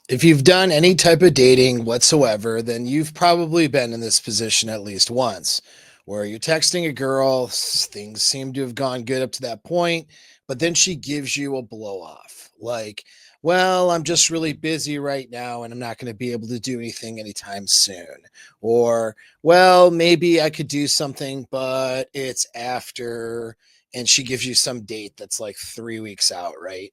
If you've done any type of dating whatsoever, then you've probably been in this position at least once, where you're texting a girl, things seem to have gone good up to that point, but then she gives you a blow off. Like, well, I'm just really busy right now and I'm not going to be able to do anything anytime soon. Or, well, maybe I could do something, but it's after, and she gives you some date that's like 3 weeks out, right?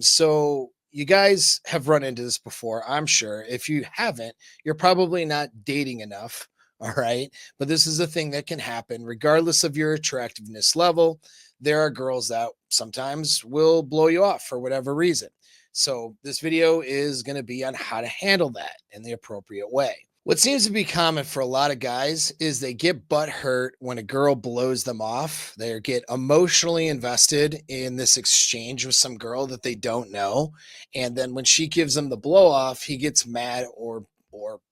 So you guys have run into this before, I'm sure. If you haven't, you're probably not dating enough. All right. But this is a thing that can happen regardless of your attractiveness level. There are girls that sometimes will blow you off for whatever reason. So, this video is going to be on how to handle that in the appropriate way. What seems to be common for a lot of guys is they get butt hurt when a girl blows them off. They get emotionally invested in this exchange with some girl that they don't know. And then when she gives him the blow off, he gets mad or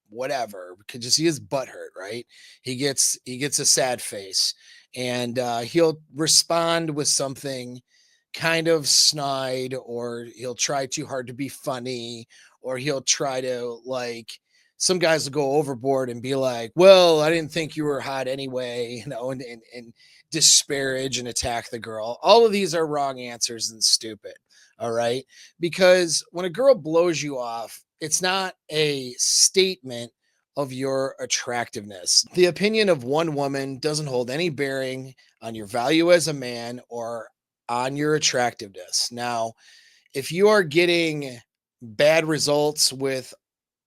whatever because he is butt hurt, right? He gets a sad face and he'll respond with something kind of snide, or he'll try too hard to be funny, or he'll try to like some guys will go overboard and be like, well, I didn't think you were hot anyway, and disparage and attack the girl. All of these are wrong answers and stupid. All right. Because when a girl blows you off, it's not a statement of your attractiveness. The opinion of one woman doesn't hold any bearing on your value as a man or on your attractiveness. Now, if you are getting bad results with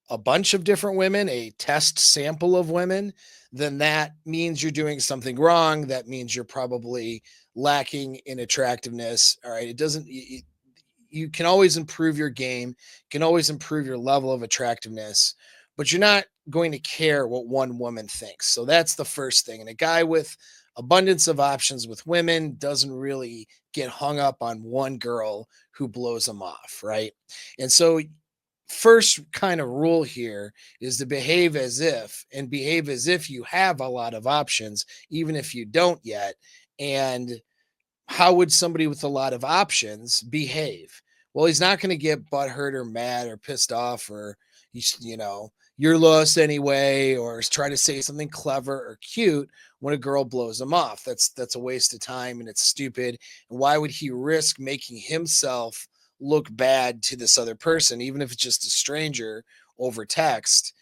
a bunch of different women, a test sample of women, then that means you're doing something wrong. That means you're probably lacking in attractiveness. All right. It doesn't, you can always improve your game, you can always improve your level of attractiveness, but you're not going to care what one woman thinks. So that's the first thing. And a guy with abundance of options with women doesn't really get hung up on one girl who blows them off, right? And so first kind of rule here is to behave as if you have a lot of options, even if you don't yet. And how would somebody with a lot of options behave? Well, he's not going to get butthurt or mad or pissed off, or you're lost anyway, or try to say something clever or cute when a girl blows him off. That's a waste of time and it's stupid. And why would he risk making himself look bad to this other person, even if it's just a stranger over text?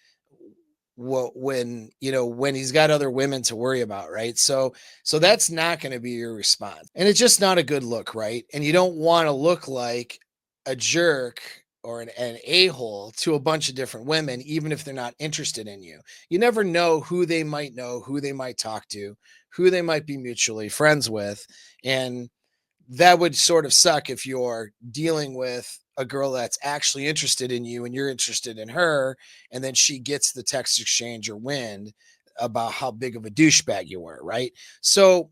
When he's got other women to worry about, right? So that's not going to be your response, and it's just not a good look, right? And you don't want to look like a jerk or an a-hole to a bunch of different women, even if they're not interested in you. You never know who they might know, who they might talk to, who they might be mutually friends with. And that would sort of suck if you're dealing with a girl that's actually interested in you and you're interested in her, and then she gets the text exchange or wind about how big of a douchebag you were, right? So,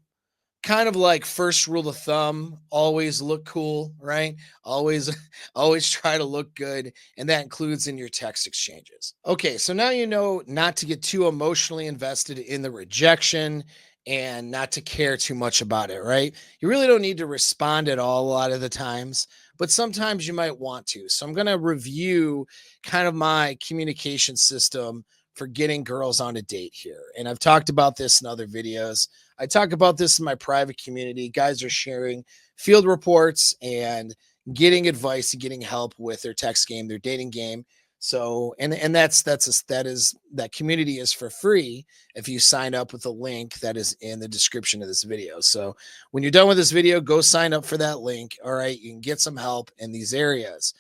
kind of like first rule of thumb, always look cool, right? Always always try to look good, and that includes in your text exchanges. Okay, so now you know not to get too emotionally invested in the rejection and not to care too much about it, right? You really don't need to respond at all a lot of the times, but sometimes you might want to. So I'm going to review kind of my communication system for getting girls on a date here. And I've talked about this in other videos. I talk about this in my private community. Guys are sharing field reports and getting advice and getting help with their text game, their dating game. So, and that community is for free if you sign up with the link that is in the description of this video. So, when you're done with this video, go sign up for that link. All right, you can get some help in these areas.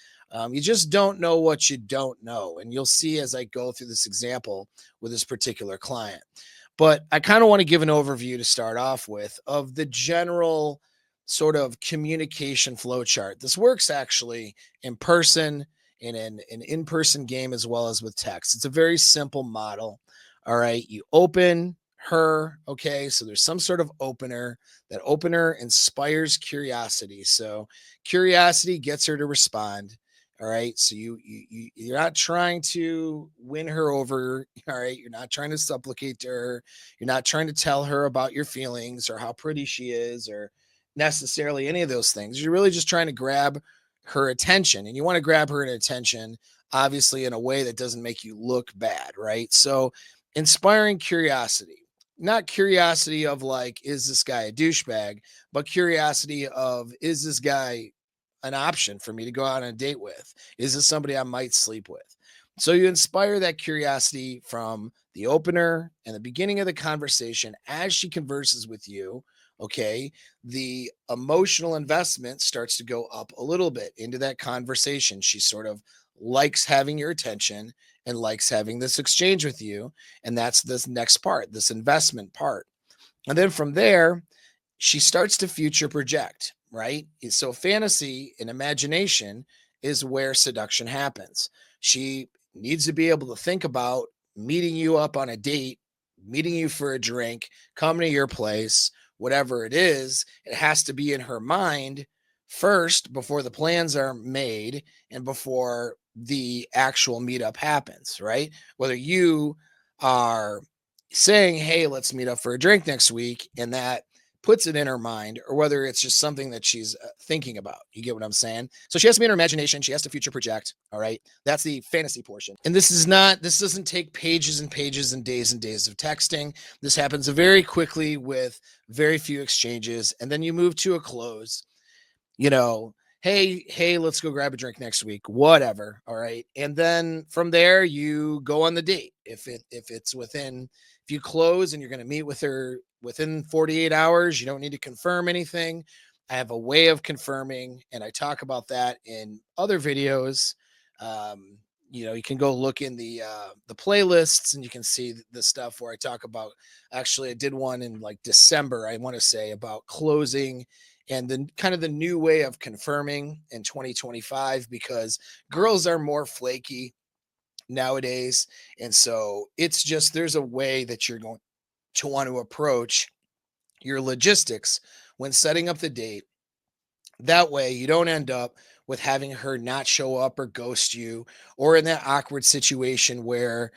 You just don't know what you don't know, and you'll see as I go through this example with this particular client. But I kind of want to give an overview to start off with of the general sort of communication flow chart. This works actually in person, in an in-person game, as well as with text. It's a very simple model. All right. You open her. Okay. So there's some sort of opener. That opener inspires curiosity. So curiosity gets her to respond. All right. So you're not trying to win her over. All right. You're not trying to supplicate to her. You're not trying to tell her about your feelings or how pretty she is or necessarily any of those things. You're really just trying to grab her attention, and you want to grab her attention, obviously, in a way that doesn't make you look bad, right? So, inspiring curiosity, not curiosity of like, is this guy a douchebag, but curiosity of, is this guy an option for me to go out on a date with? Is this somebody I might sleep with? So, you inspire that curiosity from the opener and the beginning of the conversation as she converses with you. Okay, the emotional investment starts to go up a little bit into that conversation. She sort of likes having your attention and likes having this exchange with you. And that's this next part, this investment part. And then from there, she starts to future project, right? So fantasy and imagination is where seduction happens. She needs to be able to think about meeting you up on a date, meeting you for a drink, coming to your place, whatever it is. It has to be in her mind first before the plans are made and before the actual meetup happens, right? Whether you are saying, hey, let's meet up for a drink next week, and that puts it in her mind, or whether it's just something that she's thinking about. You get what I'm saying? So she has to be in her imagination. She has to future project. All right. That's the fantasy portion. And this doesn't take pages and pages and days of texting. This happens very quickly with very few exchanges. And then you move to a close, you know, hey, let's go grab a drink next week, whatever. All right. And then from there you go on the date. If you close and you're going to meet with her within 48 hours, you don't need to confirm anything. I have a way of confirming, and I talk about that in other videos. You can go look in the playlists, and you can see the stuff where I talk about. Actually, I did one in like December, I want to say, about closing and then kind of the new way of confirming in 2025, because girls are more flaky nowadays. And so it's just, there's a way that you're going to want to approach your logistics when setting up the date. That way you don't end up with having her not show up or ghost you, or in that awkward situation where,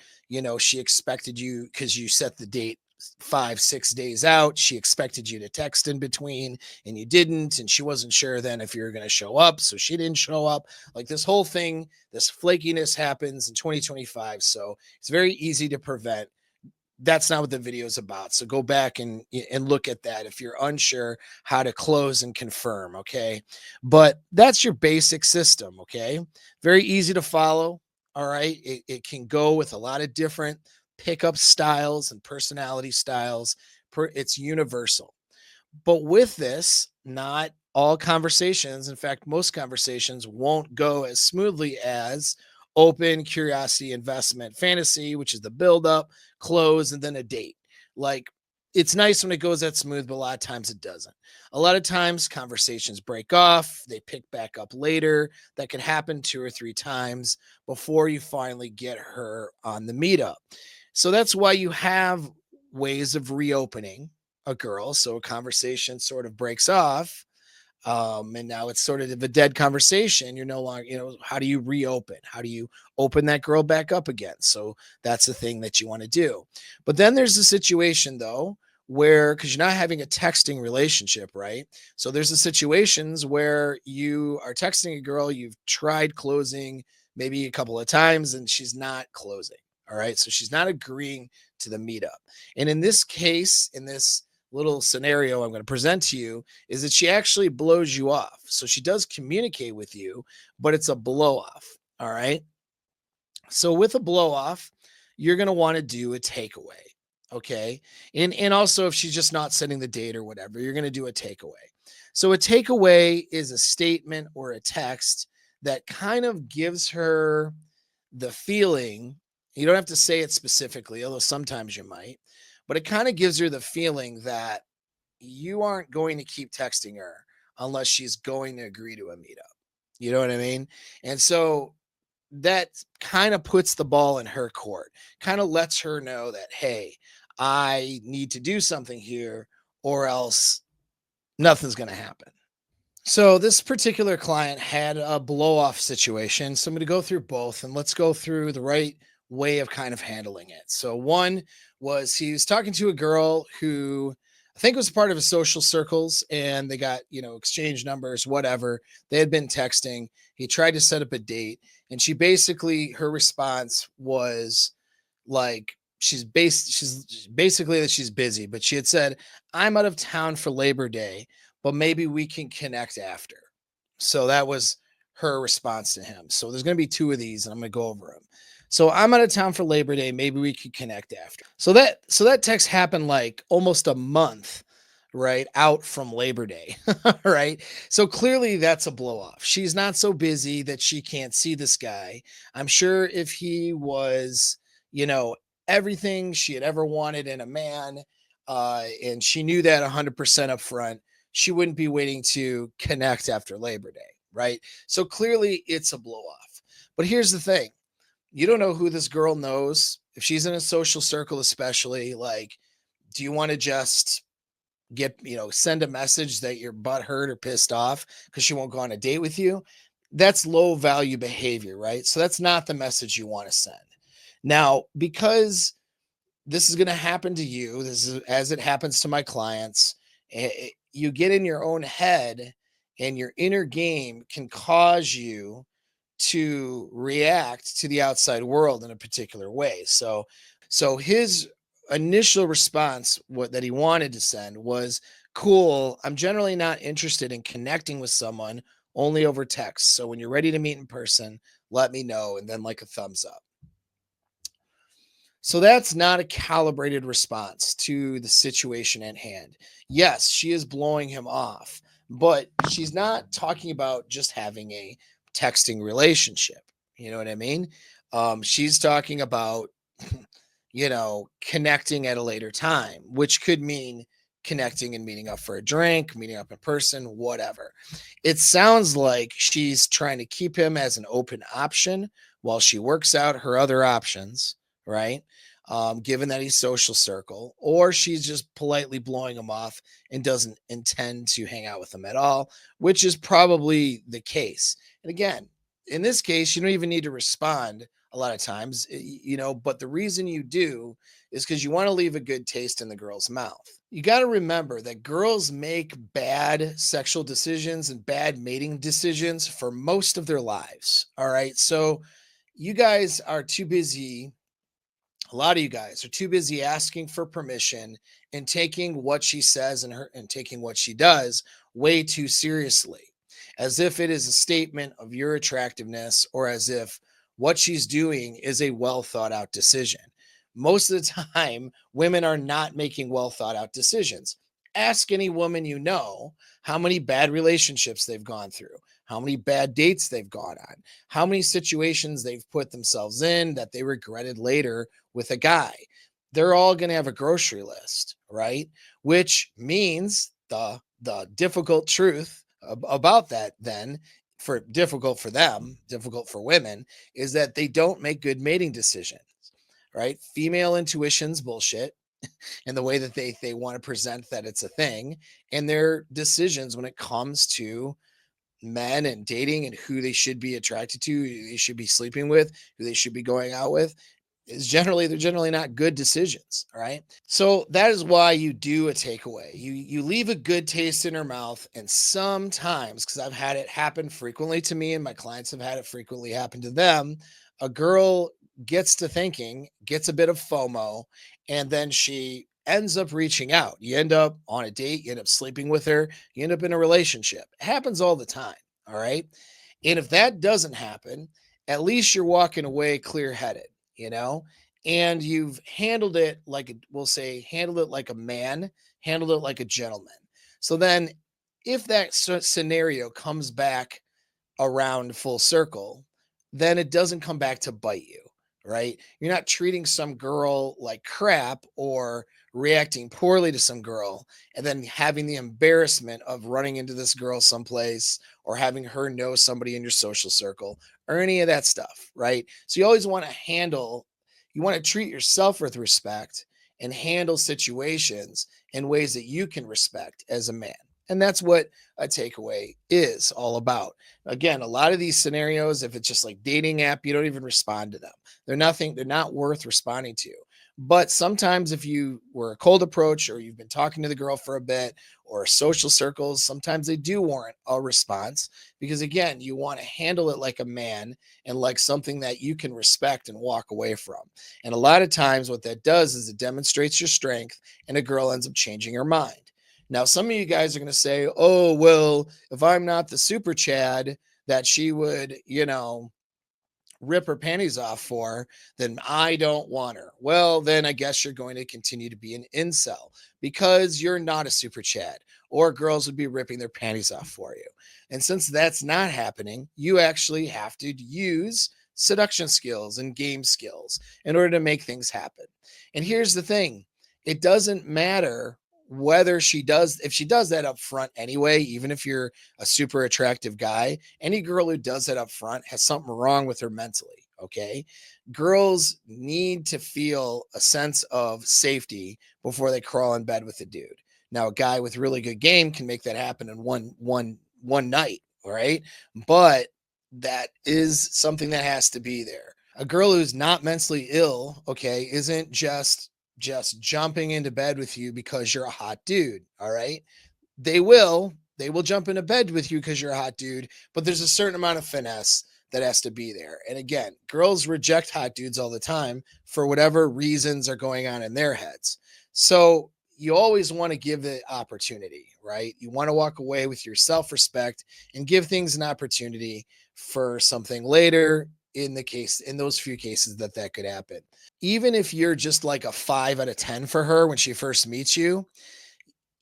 she expected you, because you set the date 5, 6 days out. She expected you to text in between and you didn't. And she wasn't sure then if you were going to show up. So she didn't show up. Like, this whole thing, this flakiness happens in 2025. So it's very easy to prevent. That's not what the video is about. So go back and look at that if you're unsure how to close and confirm. Okay. But that's your basic system. Okay. Very easy to follow. All right. It can go with a lot of different pickup styles and personality styles. It's universal. But with this, not all conversations, in fact, most conversations won't go as smoothly as open, curiosity, investment, fantasy, which is the build up, close, and then a date. Like, it's nice when it goes that smooth, but a lot of times it doesn't. A lot of times conversations break off, they pick back up later. That could happen 2 or 3 times before you finally get her on the meetup. So that's why you have ways of reopening a girl. So a conversation sort of breaks off. And now it's sort of a dead conversation. You're no longer, how do you reopen? How do you open that girl back up again? So that's the thing that you want to do. But then there's a situation, though, where, because you're not having a texting relationship, right? So there's the situations where you are texting a girl, you've tried closing maybe a couple of times, and she's not closing. All right. So she's not agreeing to the meetup. And in this case, in this little scenario I'm going to present to you, is that she actually blows you off. So she does communicate with you, but it's a blow off. All right. So with a blow off, you're going to want to do a takeaway. Okay. And also, if she's just not setting the date or whatever, you're going to do a takeaway. So a takeaway is a statement or a text that kind of gives her the feeling. You don't have to say it specifically, although sometimes you might, but it kind of gives her the feeling that you aren't going to keep texting her unless she's going to agree to a meetup. You know what I mean? And so that kind of puts the ball in her court, kind of lets her know that, hey, I need to do something here or else nothing's going to happen. So this particular client had a blow off situation. So I'm going to go through both, and let's go through the right way of kind of handling it. So one was, he was talking to a girl who I think it was part of his social circles, and they got, exchange numbers, whatever. They had been texting. He tried to set up a date, and her response was like, she's basically that she's busy, but she had said, "I'm out of town for Labor Day, but maybe we can connect after." So that was her response to him. So there's going to be two of these, and I'm going to go over them. So, "I'm out of town for Labor Day, maybe we could connect after." So that text happened like almost a month right out from Labor Day, right? So clearly that's a blow off. She's not so busy that she can't see this guy. I'm sure if he was, you know, everything she had ever wanted in a man, and she knew that 100% up front, she wouldn't be waiting to connect after Labor Day, right? So clearly it's a blow off. But here's the thing, you don't know who this girl knows. If she's in a social circle, especially, like, do you want to just send a message that you're butthurt or pissed off because she won't go on a date with you? That's low value behavior, right? So that's not the message you want to send. Now, because this is going to happen to you, this is as it happens to my clients, you get in your own head, and your inner game can cause you to react to the outside world in a particular way. So his initial response, what that he wanted to send, was, "Cool, I'm generally not interested in connecting with someone, only over text. So when you're ready to meet in person, let me know," and then like a thumbs up. So that's not a calibrated response to the situation at hand. Yes, she is blowing him off, but she's not talking about just having a texting relationship. You know what I mean? She's talking about, connecting at a later time, which could mean connecting and meeting up for a drink, meeting up in person, whatever. It sounds like she's trying to keep him as an open option while she works out her other options, right? Given that he's social circle, or she's just politely blowing him off and doesn't intend to hang out with him at all, which is probably the case. And again, in this case, you don't even need to respond a lot of times, but the reason you do is because you want to leave a good taste in the girl's mouth. You got to remember that girls make bad sexual decisions and bad mating decisions for most of their lives. All right. So you guys are too busy a lot of you guys are too busy asking for permission and taking what she says and taking what she does way too seriously, as if it is a statement of your attractiveness, or as if what she's doing is a well thought out decision. Most of the time, women are not making well thought out decisions. Ask any woman you know how many bad relationships they've gone through, how many bad dates they've gone on, how many situations they've put themselves in that they regretted later with a guy. They're all going to have a grocery list, right? Which means the difficult truth about that, then, for difficult for them, difficult for women, is that they don't make good mating decisions, right? Female intuition's bullshit, and the way that they want to present that it's a thing, and their decisions when it comes to men and dating and who they should be attracted to, who they should be sleeping with, who they should be going out with, they're generally not good decisions. All right. So that is why you do a takeaway. You leave a good taste in her mouth. And sometimes, because I've had it happen frequently to me, and my clients have had it frequently happen to them, a girl gets to thinking, gets a bit of FOMO, and then she ends up reaching out. You end up on a date, you end up sleeping with her, you end up in a relationship. It happens all the time. All right. And if that doesn't happen, at least you're walking away clear headed, you know, and you've handled it like, we'll say, handled it like a man, handled it like a gentleman. So then, if that scenario comes back around full circle, then it doesn't come back to bite you, right? You're not treating some girl like crap or reacting poorly to some girl and then having the embarrassment of running into this girl someplace, or having her know somebody in your social circle, or any of that stuff, right? So you always want to treat yourself with respect and handle situations in ways that you can respect as a man. And that's what a takeaway is all about. Again, a lot of these scenarios, if it's just like dating app, you don't even respond to them. They're not worth responding to. But sometimes if you were a cold approach or you've been talking to the girl for a bit or social circles, sometimes they do warrant a response because again, you want to handle it like a man and like something that you can respect and walk away from. And a lot of times what that does is it demonstrates your strength and a girl ends up changing her mind. Now, some of you guys are going to say, "Oh, well, if I'm not the super Chad that she would, rip her panties off for, then I don't want her." Well, then I guess you're going to continue to be an incel because you're not a super Chad, or girls would be ripping their panties off for you. And since that's not happening, you actually have to use seduction skills and game skills in order to make things happen. And here's the thing, it doesn't matter whether she does, if she does that up front anyway, even if you're a super attractive guy, any girl who does that up front has something wrong with her mentally. Okay. Girls need to feel a sense of safety before they crawl in bed with a dude. Now, a guy with really good game can make that happen in one night. All right. But that is something that has to be there. A girl who's not mentally ill, okay, isn't just jumping into bed with you because you're a hot dude. All right. They will jump into bed with you because you're a hot dude, but there's a certain amount of finesse that has to be there. And again, girls reject hot dudes all the time for whatever reasons are going on in their heads. So you always want to give the opportunity, right? You want to walk away with your self-respect and give things an opportunity for something later, in those few cases that could happen. Even if you're just like a 5 out of 10 for her when she first meets you,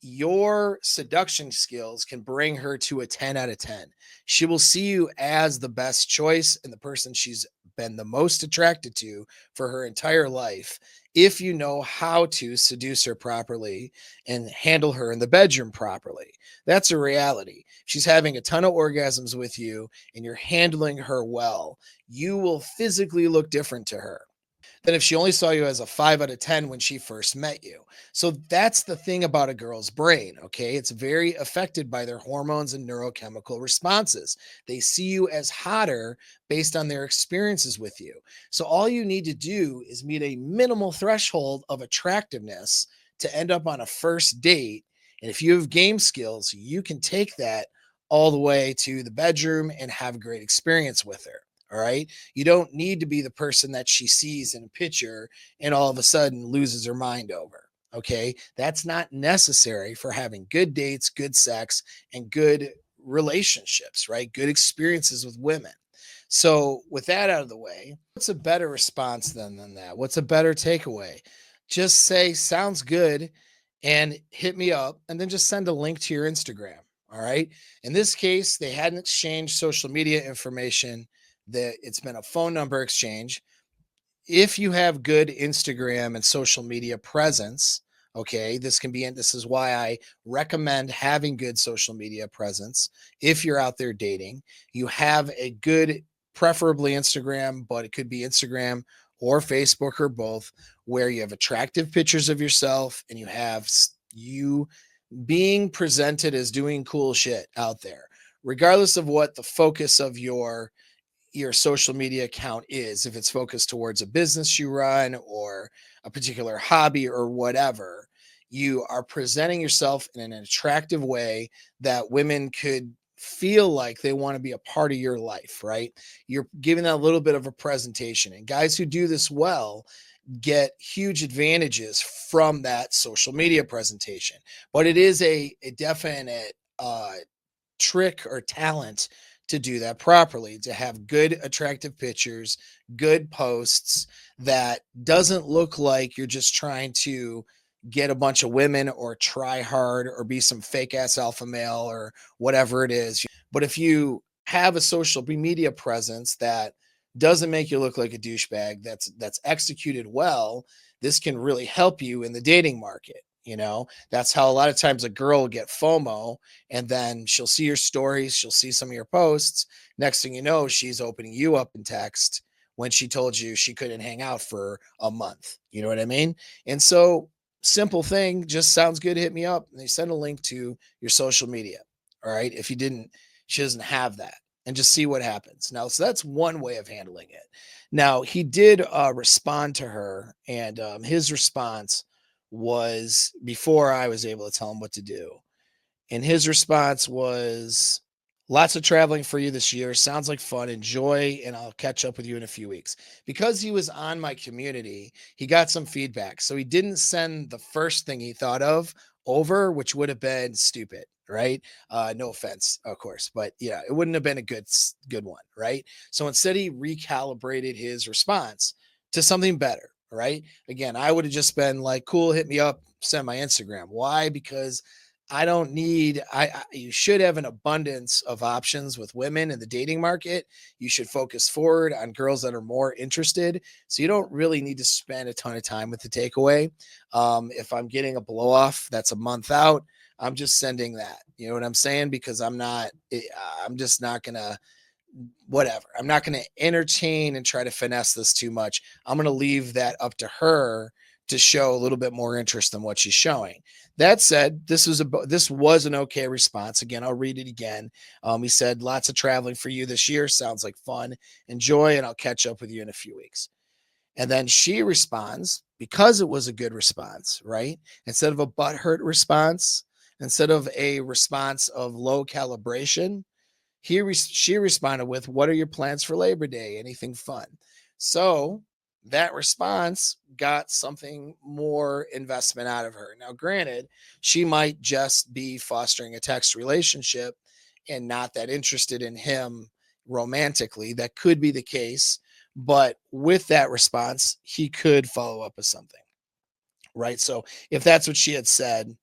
your seduction skills can bring her to a 10 out of 10. She will see you as the best choice and the person she's been the most attracted to for her entire life if you know how to seduce her properly and handle her in the bedroom properly. That's a reality. She's having a ton of orgasms with you and you're handling her well. You will physically look different to her than if she only saw you as a 5 out of 10 when she first met you. So that's the thing about a girl's brain, okay? It's very affected by their hormones and neurochemical responses. They see you as hotter based on their experiences with you. So all you need to do is meet a minimal threshold of attractiveness to end up on a first date. And if you have game skills, you can take that all the way to the bedroom and have a great experience with her. All right. You don't need to be the person that she sees in a picture and all of a sudden loses her mind over. Okay. That's not necessary for having good dates, good sex, and good relationships, right? Good experiences with women. So, with that out of the way, what's a better response than that? What's a better takeaway? Just say, sounds good, and hit me up, and then just send a link to your Instagram. All right. In this case, they hadn't exchanged social media information, that it's been a phone number exchange. If you have good Instagram and social media presence, okay, this is why I recommend having good social media presence. If you're out there dating, you have a good, preferably Instagram, but it could be Instagram or Facebook or both, where you have attractive pictures of yourself and you have you being presented as doing cool shit out there, regardless of what the focus of your social media account is, if it's focused towards a business you run or a particular hobby or whatever. You are presenting yourself in an attractive way that women could feel like they want to be a part of your life, right? You're giving that a little bit of a presentation, and guys who do this well get huge advantages from that social media presentation. But it is a definite trick or talent to do that properly, to have good attractive pictures, good posts that doesn't look like you're just trying to get a bunch of women or try hard or be some fake ass alpha male or whatever it is. But if you have a social media presence that doesn't make you look like a douchebag, that's executed well, this can really help you in the dating market. That's how a lot of times a girl will get FOMO, and then she'll see your stories, she'll see some of your posts. Next thing you know, she's opening you up in text when she told you she couldn't hang out for a month. You know what I mean? And so, simple thing, just sounds good. Hit me up. And they send a link to your social media. All right. If you didn't, she doesn't have that. and just see what happens. Now, so that's one way of handling it. Now, he did respond to her, and his response was before I was able to tell him what to do. And his response was, lots of traveling for you this year. Sounds like fun. Enjoy, and I'll catch up with you in a few weeks. Because he was on my community, he got some feedback. So he didn't send the first thing he thought of over, which would have been stupid, right? No offense, of course, but yeah, it wouldn't have been a good one, right? So instead, he recalibrated his response to something better, right? Again, I would have just been like, cool, hit me up, send my Instagram. Why? Because I don't need you should have an abundance of options with women in the dating market. You should focus forward on girls that are more interested. So you don't really need to spend a ton of time with the takeaway. If I'm getting a blow off that's a month out, I'm just sending that. You know what I'm saying? Because I'm just not gonna whatever. I'm not going to entertain and try to finesse this too much. I'm going to leave that up to her to show a little bit more interest than what she's showing. That said, this was an okay response. Again, I'll read it again. He said, "Lots of traveling for you this year. Sounds like fun. Enjoy, and I'll catch up with you in a few weeks." And then she responds because it was a good response, right? Instead of a butthurt response, instead of a response of low calibration, she responded with, "What are your plans for Labor Day? Anything fun?" So that response got something more investment out of her. Now, granted, she might just be fostering a text relationship and not that interested in him romantically. That could be the case. But with that response, he could follow up with something, right? So if that's what she had said,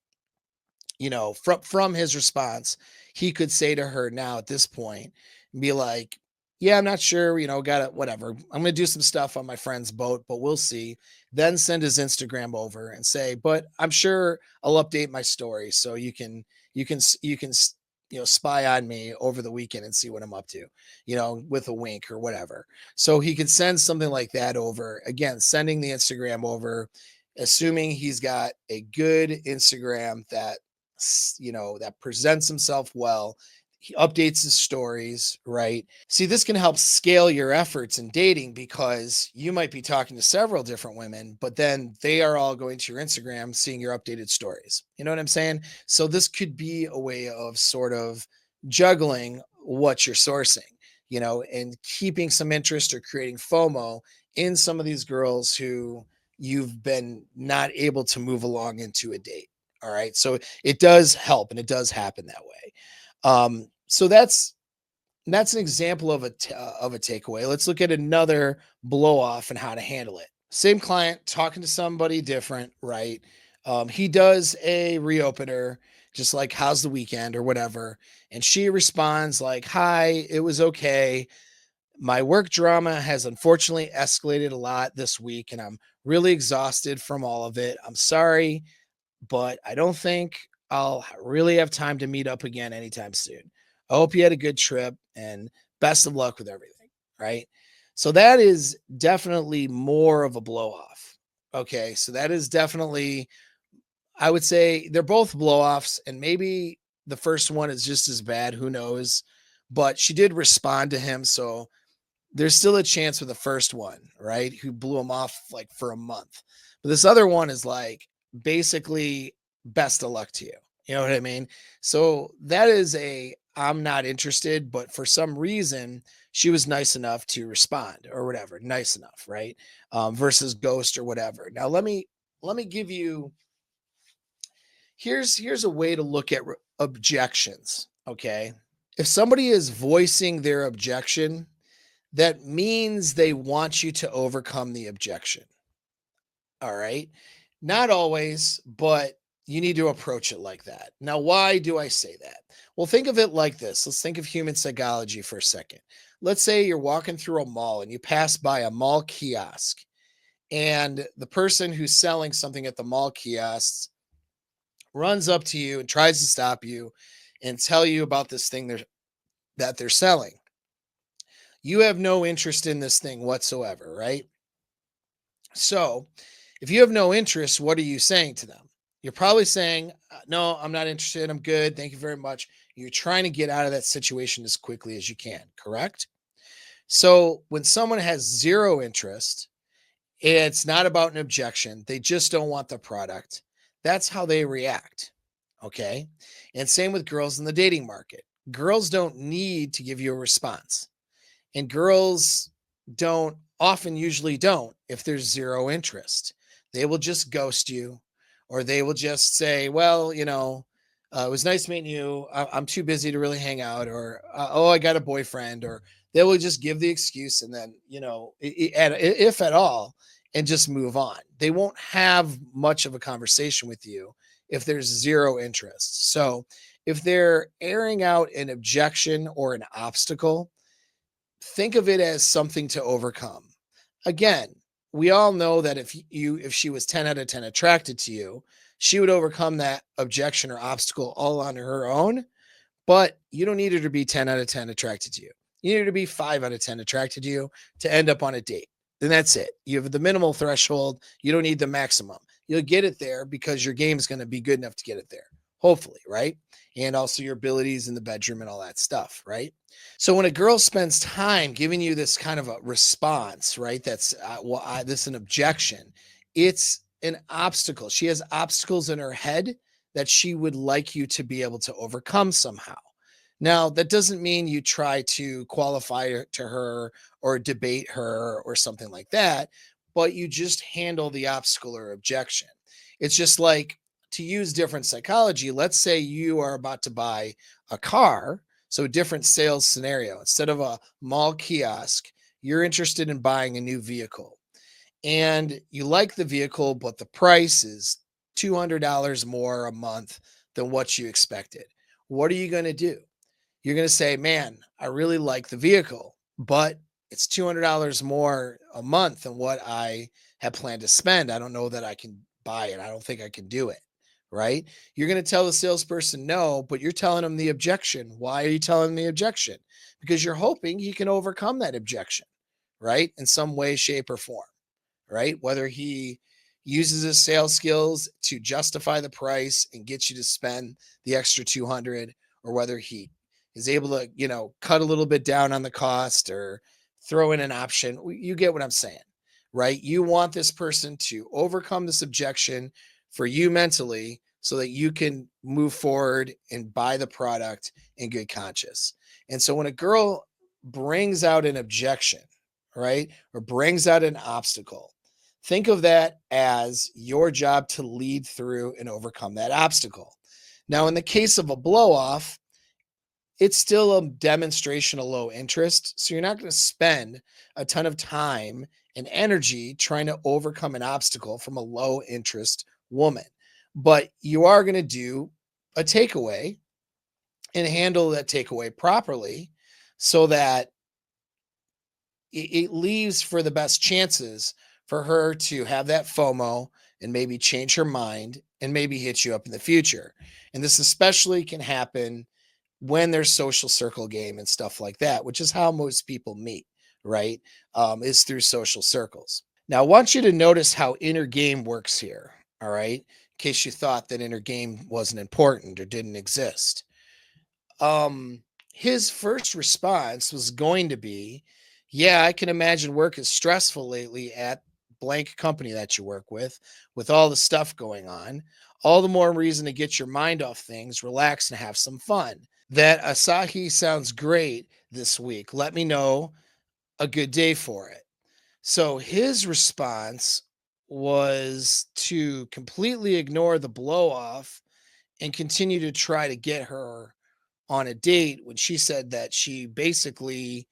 from his response, he could say to her now at this point and be like, "Yeah, I'm not sure, got it, whatever. I'm gonna do some stuff on my friend's boat, but we'll see." Then send his Instagram over and say, "But I'm sure I'll update my story so you can spy on me over the weekend and see what I'm up to, with a wink or whatever." So he could send something like that over. Again, sending the Instagram over, assuming he's got a good Instagram that presents himself well. He updates his stories, right? See, this can help scale your efforts in dating because you might be talking to several different women, but then they are all going to your Instagram, seeing your updated stories. You know what I'm saying? So this could be a way of sort of juggling what you're sourcing, and keeping some interest or creating FOMO in some of these girls who you've been not able to move along into a date. All right. So it does help and it does happen that way. So that's an example of a takeaway. Let's look at another blow off and how to handle it. Same client talking to somebody different, right? He does a reopener, just like, "How's the weekend?" or whatever. And she responds like, "Hi, it was okay. My work drama has unfortunately escalated a lot this week, and I'm really exhausted from all of it. I'm sorry, but I don't think I'll really have time to meet up again anytime soon. I hope you had a good trip and best of luck with everything." Right. So that is definitely more of a blow off. Okay. So that is definitely, I would say they're both blow offs, and maybe the first one is just as bad. Who knows? But she did respond to him. So there's still a chance with the first one, right? Who blew him off like for a month. But this other one is like basically best of luck to you. You know what I mean? So that is I'm not interested, but for some reason she was nice enough to respond or whatever, nice enough, right? Versus ghost or whatever. Now let me give you here's a way to look at objections. Okay, if somebody is voicing their objection, that means they want you to overcome the objection. All right. Not always, but you need to approach it like that. Now, why do I say that? Well, think of it like this. Let's think of human psychology for a second. Let's say you're walking through a mall and you pass by a mall kiosk, and the person who's selling something at the mall kiosks runs up to you and tries to stop you and tell you about this thing that they're selling. You have no interest in this thing whatsoever, right? So, if you have no interest, what are you saying to them? You're probably saying, no, I'm not interested. I'm good. Thank you very much. You're trying to get out of that situation as quickly as you can, correct? So when someone has zero interest, it's not about an objection. They just don't want the product. That's how they react. Okay. And same with girls in the dating market. Girls don't need to give you a response. And girls don't often usually don't if there's zero interest. They will just ghost you, or they will just say, well, it was nice meeting you. I'm too busy to really hang out, or oh, I got a boyfriend, or they will just give the excuse and then, if at all, and just move on. They won't have much of a conversation with you if there's zero interest. So if they're airing out an objection or an obstacle, think of it as something to overcome. Again, we all know that if she was 10 out of 10 attracted to you, she would overcome that objection or obstacle all on her own, but you don't need her to be 10 out of 10 attracted to you. You need her to be 5 out of 10 attracted to you to end up on a date. Then that's it. You have the minimal threshold. You don't need the maximum. You'll get it there because your game is going to be good enough to get it there. Hopefully, right? And also your abilities in the bedroom and all that stuff, right? So when a girl spends time giving you this kind of a response, right? That's this an objection. It's an obstacle. She has obstacles in her head that she would like you to be able to overcome somehow. Now, that doesn't mean you try to qualify to her or debate her or something like that, but you just handle the obstacle or objection. It's just like, to use different psychology, let's say you are about to buy a car. So, a different sales scenario. Instead of a mall kiosk, you're interested in buying a new vehicle and you like the vehicle, but the price is $200 more a month than what you expected. What are you going to do? You're going to say, man, I really like the vehicle, but it's $200 more a month than what I had planned to spend. I don't know that I can buy it. I don't think I can do it. Right? You're going to tell the salesperson no, but you're telling them the objection. Why are you telling them the objection? Because you're hoping he can overcome that objection, right? In some way, shape, or form, right? Whether he uses his sales skills to justify the price and get you to spend the extra 200, or whether he is able to, cut a little bit down on the cost or throw in an option. You get what I'm saying, right? You want this person to overcome this objection for you mentally so that you can move forward and buy the product in good conscience. And so when a girl brings out an objection, right, or brings out an obstacle, think of that as your job to lead through and overcome that obstacle. Now, in the case of a blow off, it's still a demonstration of low interest. So you're not going to spend a ton of time and energy trying to overcome an obstacle from a low interest woman. But you are going to do a takeaway and handle that takeaway properly so that it leaves for the best chances for her to have that FOMO and maybe change her mind and maybe hit you up in the future. And this especially can happen when there's social circle game and stuff like that, which is how most people meet, right? Is through social circles. Now, I want you to notice how inner game works here, all right? In case you thought that inner game wasn't important or didn't exist. Um, his first response was going to be, yeah, I can imagine work is stressful lately at blank company that you work with all the stuff going on. All the more reason to get your mind off things, relax, and have some fun. That Asahi sounds great this week. Let me know a good day for it. So his response was to completely ignore the blow off and continue to try to get her on a date when she said that she basically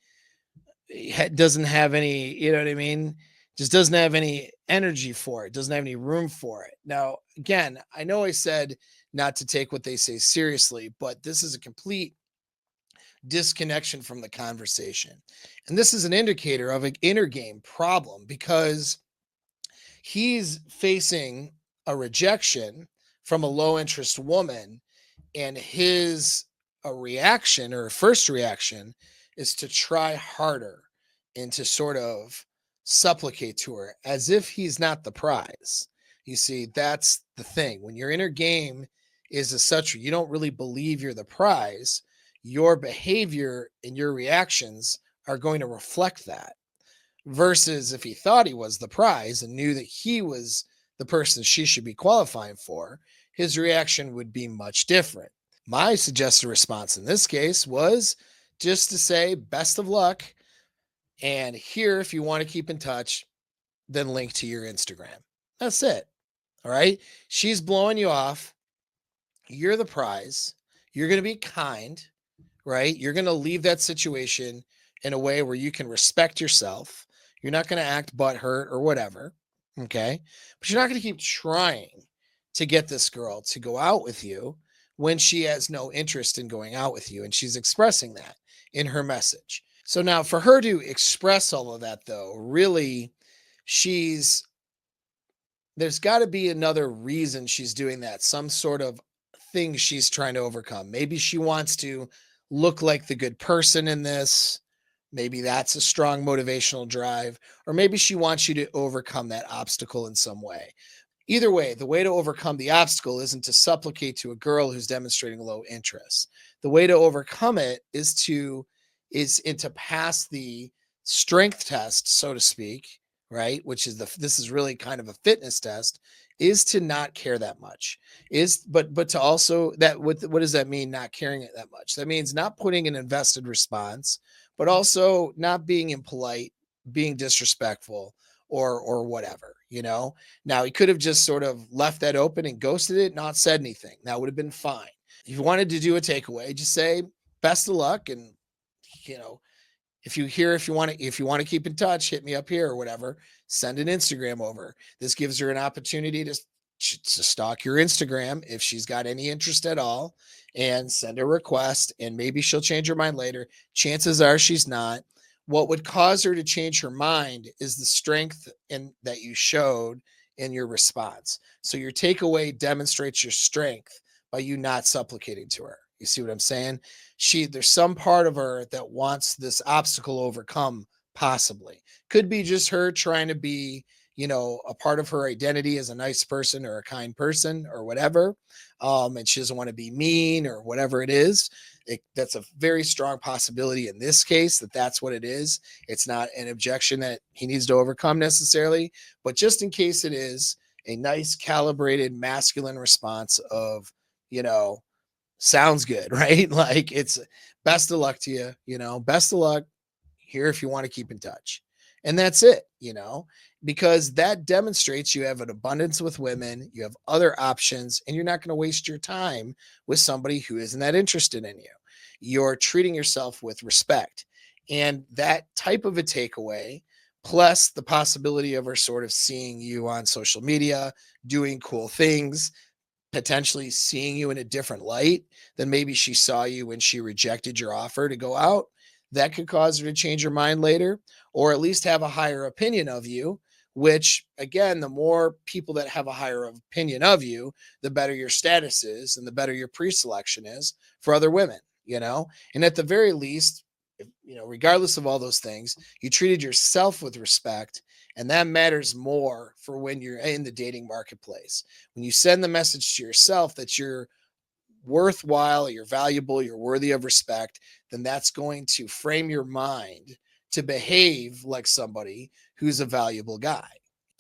doesn't have any, you know what I mean? Just doesn't have any energy for it, doesn't have any room for it. Now, again, I know I said not to take what they say seriously, but this is a complete disconnection from the conversation. And this is an indicator of an inner game problem because he's facing a rejection from a low interest woman, and his a reaction or first reaction is to try harder and to sort of supplicate to her as if he's not the prize. You see, that's the thing. When your inner game is as such, you don't really believe you're the prize, your behavior and your reactions are going to reflect that. Versus if he thought he was the prize and knew that he was the person she should be qualifying for, his reaction would be much different. My suggested response in this case was just to say, best of luck. And here, if you want to keep in touch, then link to your Instagram. That's it. All right. She's blowing you off. You're the prize. You're going to be kind, right? You're going to leave that situation in a way where you can respect yourself. You're not going to act butthurt or whatever. Okay. But you're not going to keep trying to get this girl to go out with you when she has no interest in going out with you. And she's expressing that in her message. So now for her to express all of that, though, really, she's there's got to be another reason she's doing that, some sort of thing she's trying to overcome. Maybe she wants to look like the good person in this. Maybe that's a strong motivational drive, or maybe she wants you to overcome that obstacle in some way. Either way, the way to overcome the obstacle isn't to supplicate to a girl who's demonstrating low interest. The way to overcome it is to pass the strength test, so to speak, right? Which is this is really kind of a fitness test, is to not care that much. Is but to also that what does that mean, not caring it that much? That means not putting an invested response, but also not being impolite, being disrespectful, or whatever, you know. Now, he could have just sort of left that open and ghosted it, not said anything. That would have been fine. If you wanted to do a takeaway, just say best of luck, and you know, if you want to keep in touch, hit me up here or whatever. Send an Instagram over. This gives her an opportunity to stalk your Instagram if she's got any interest at all, and send a request, and maybe she'll change her mind later. Chances are she's not. What would cause her to change her mind is the strength in that you showed in your response. So your takeaway demonstrates your strength by you not supplicating to her. You see what I'm saying? There's some part of her that wants this obstacle overcome, possibly. Could be just her trying to be, a part of her identity as a nice person or a kind person or whatever. And she doesn't want to be mean or whatever it is. That's a very strong possibility in this case that's what it is. It's not an objection that he needs to overcome necessarily, but just in case it is, a nice calibrated masculine response of, you know, sounds good, right? Like, it's best of luck to you, best of luck here if you want to keep in touch. And that's it, because that demonstrates you have an abundance with women, you have other options, and you're not going to waste your time with somebody who isn't that interested in you. You're treating yourself with respect. And that type of a takeaway, plus the possibility of her sort of seeing you on social media, doing cool things, potentially seeing you in a different light than maybe she saw you when she rejected your offer to go out, that could cause her to change her mind later, or at least have a higher opinion of you, which again, the more people that have a higher opinion of you, the better your status is and the better your pre-selection is for other women, and at the very least, regardless of all those things, you treated yourself with respect. And that matters more for when you're in the dating marketplace. When you send the message to yourself that you're worthwhile, you're valuable, you're worthy of respect, then that's going to frame your mind to behave like somebody who's a valuable guy.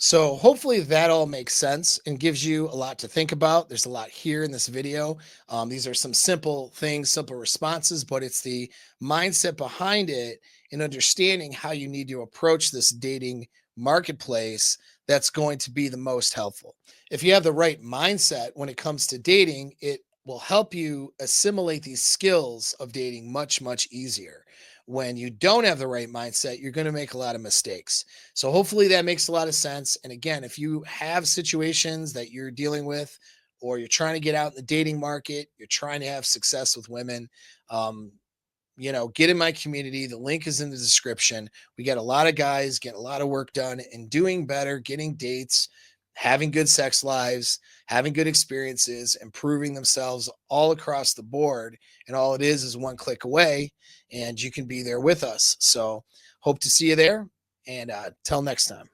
So hopefully that all makes sense and gives you a lot to think about. There's a lot here in this video. These are some simple things, simple responses, but it's the mindset behind it and understanding how you need to approach this dating marketplace that's going to be the most helpful. If you have the right mindset when it comes to dating, it will help you assimilate these skills of dating much, much easier. When you don't have the right mindset, you're going to make a lot of mistakes. So hopefully that makes a lot of sense. And again, if you have situations that you're dealing with, or you're trying to get out in the dating market, you're trying to have success with women, get in my community. The link is in the description. We got a lot of guys getting a lot of work done and doing better, getting dates, having good sex lives, having good experiences, improving themselves all across the board. And all it is one click away, and you can be there with us. So hope to see you there. And till next time.